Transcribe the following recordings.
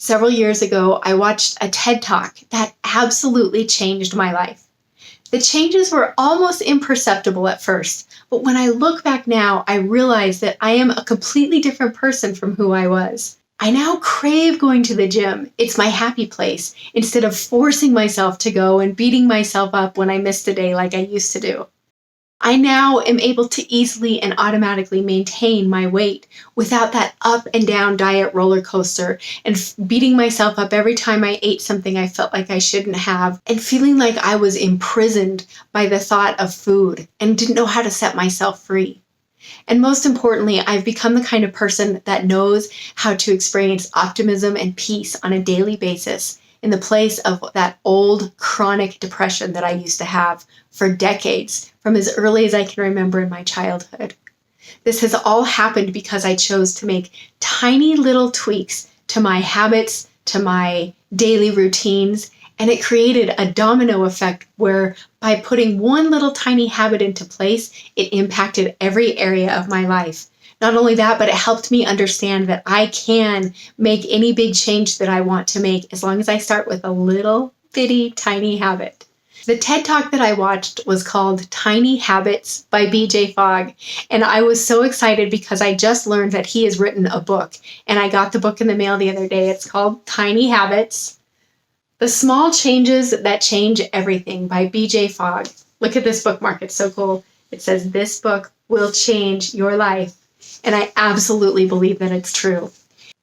Several years ago, I watched a TED Talk that absolutely changed my life. The changes were almost imperceptible at first, but when I look back now, I realize that I am a completely different person from who I was. I now crave going to the gym. It's my happy place, instead of forcing myself to go and beating myself up when I missed a day like I used to do. I now am able to easily and automatically maintain my weight without that up and down diet roller coaster and beating myself up every time I ate something I felt like I shouldn't have and feeling like I was imprisoned by the thought of food and didn't know how to set myself free. And most importantly, I've become the kind of person that knows how to experience optimism and peace on a daily basis in the place of that old chronic depression that I used to have for decades, from as early as I can remember in my childhood. This has all happened because I chose to make tiny little tweaks to my habits, to my daily routines, and it created a domino effect where by putting one little tiny habit into place, it impacted every area of my life. Not only that, but it helped me understand that I can make any big change that I want to make as long as I start with a little bitty tiny habit. The TED Talk that I watched was called Tiny Habits by BJ Fogg, and I was so excited because I just learned that he has written a book, and I got the book in the mail the other day. It's called Tiny Habits: The Small Changes That Change Everything by BJ Fogg. Look at this bookmark. It's so cool. It says, "This book will change your life." And I absolutely believe that it's true.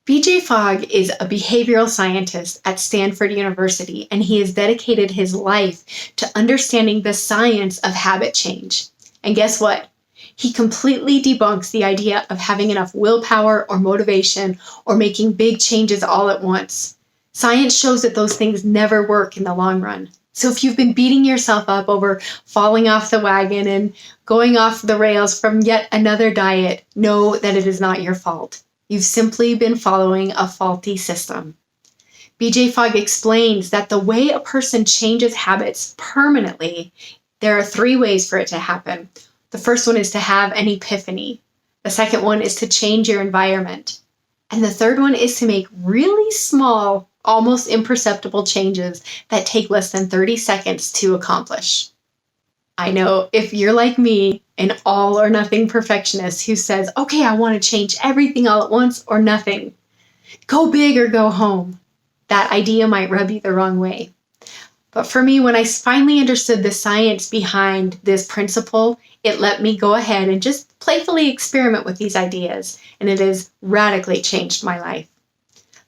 BJ Fogg is a behavioral scientist at Stanford University, and he has dedicated his life to understanding the science of habit change. And guess what? He completely debunks the idea of having enough willpower or motivation or making big changes all at once. Science shows that those things never work in the long run. So if you've been beating yourself up over falling off the wagon and going off the rails from yet another diet, know that it is not your fault. You've simply been following a faulty system. BJ Fogg explains that the way a person changes habits permanently, there are 3 ways for it to happen. The first one is to have an epiphany. The second one is to change your environment. And the third one is to make really small, almost imperceptible changes that take less than 30 seconds to accomplish. I know if you're like me, an all or nothing perfectionist who says, okay, I want to change everything all at once or nothing. Go big or go home. That idea might rub you the wrong way. But for me, when I finally understood the science behind this principle, it let me go ahead and just playfully experiment with these ideas, and it has radically changed my life.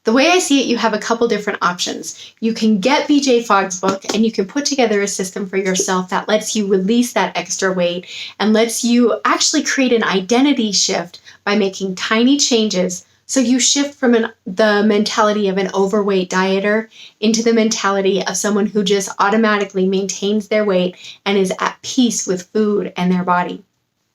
The way I see it, you have a couple different options. You can get BJ Fogg's book and you can put together a system for yourself that lets you release that extra weight and lets you actually create an identity shift by making tiny changes. So you shift from the mentality of an overweight dieter into the mentality of someone who just automatically maintains their weight and is at peace with food and their body.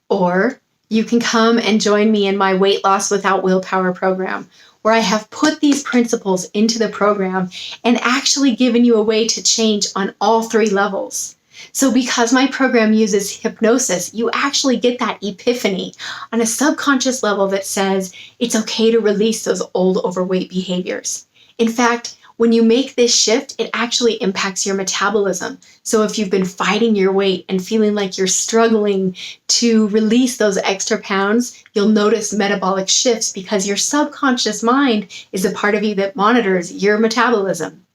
Or you can come and join me in my Weight Loss Without Willpower program, where I have put these principles into the program and actually given you a way to change on all 3 levels. So because my program uses hypnosis, you actually get that epiphany on a subconscious level that says it's okay to release those old overweight behaviors. In fact, when you make this shift, it actually impacts your metabolism. So if you've been fighting your weight and feeling like you're struggling to release those extra pounds, you'll notice metabolic shifts because your subconscious mind is a part of you that monitors your metabolism.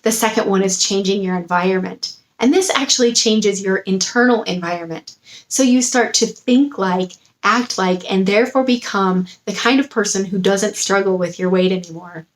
The second one is changing your environment. And this actually changes your internal environment. So you start to think like, act like, and therefore become the kind of person who doesn't struggle with your weight anymore.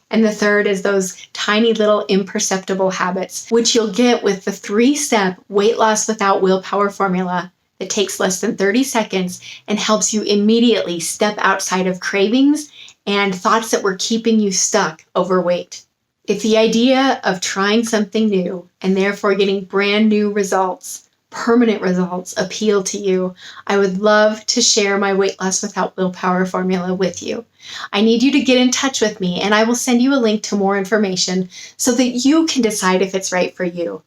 And the third is those tiny little imperceptible habits, which you'll get with the 3-step Weight Loss Without Willpower formula that takes less than 30 seconds and helps you immediately step outside of cravings and thoughts that were keeping you stuck overweight. If the idea of trying something new and therefore getting brand new results, permanent results, appeal to you, I would love to share my Weight Loss Without Willpower formula with you. I need you to get in touch with me, and I will send you a link to more information so that you can decide if it's right for you.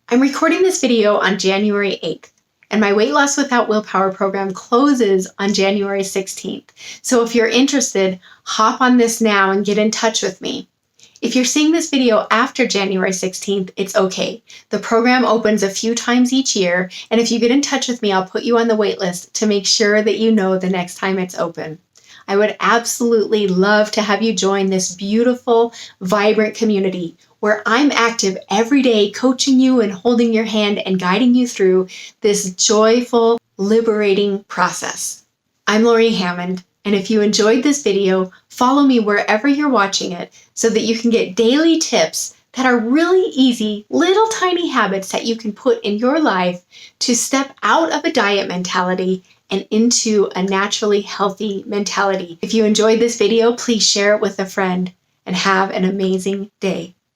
I'm recording this video on January 8th, And my Weight Loss Without Willpower program closes on January 16th. So if you're interested, hop on this now and get in touch with me. If you're seeing this video after January 16th, it's okay. The program opens a few times each year, and if you get in touch with me, I'll put you on the wait list to make sure that you know the next time it's open. I would absolutely love to have you join this beautiful, vibrant community where I'm active every day coaching you and holding your hand and guiding you through this joyful, liberating process. I'm Lori Hammond, and if you enjoyed this video, follow me wherever you're watching it so that you can get daily tips that are really easy, little tiny habits that you can put in your life to step out of a diet mentality and into a naturally healthy mentality. If you enjoyed this video, please share it with a friend and have an amazing day.